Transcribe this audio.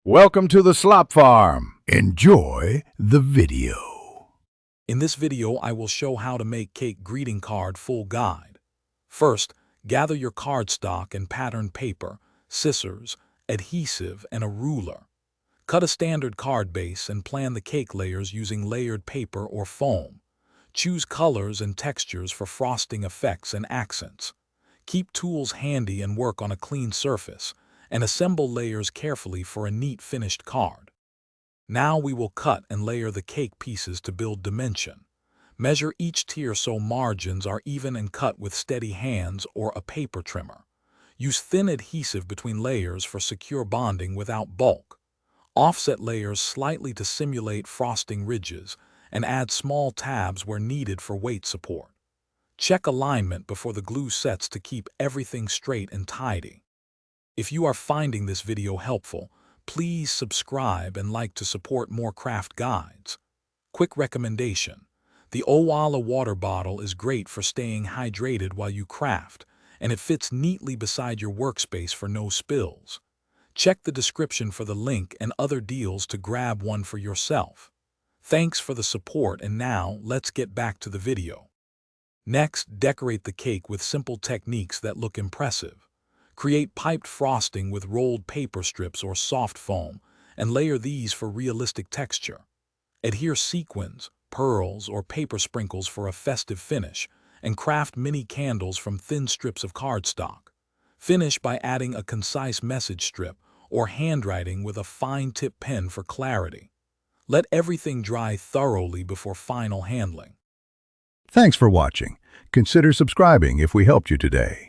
Welcome to the Slop Farm. Enjoy the video. In this video, I will show how to make cake greeting card full guide. First, gather your cardstock and pattern paper, scissors, adhesive, and a ruler. Cut a standard card base and plan the cake layers using layered paper or foam. Choose colors and textures for frosting effects and accents. Keep tools handy and work on a clean surface, and assemble layers carefully for a neat finished card. Now we will cut and layer the cake pieces to build dimension. Measure each tier so margins are even and cut with steady hands or a paper trimmer. Use thin adhesive between layers for secure bonding without bulk. Offset layers slightly to simulate frosting ridges, and add small tabs where needed for weight support. Check alignment before the glue sets to keep everything straight and tidy. If you are finding this video helpful, please subscribe and like to support more craft guides. Quick recommendation: the Owala water bottle is great for staying hydrated while you craft, and it fits neatly beside your workspace for no spills. Check the description for the link and other deals to grab one for yourself. Thanks for the support, and now let's get back to the video. Next, decorate the cake with simple techniques that look impressive. Create piped frosting with rolled paper strips or soft foam, and layer these for realistic texture. Adhere sequins, pearls, or paper sprinkles for a festive finish, and craft mini candles from thin strips of cardstock. Finish by adding a concise message strip or handwriting with a fine-tip pen for clarity. Let everything dry thoroughly before final handling. Thanks for watching. Consider subscribing if we helped you today.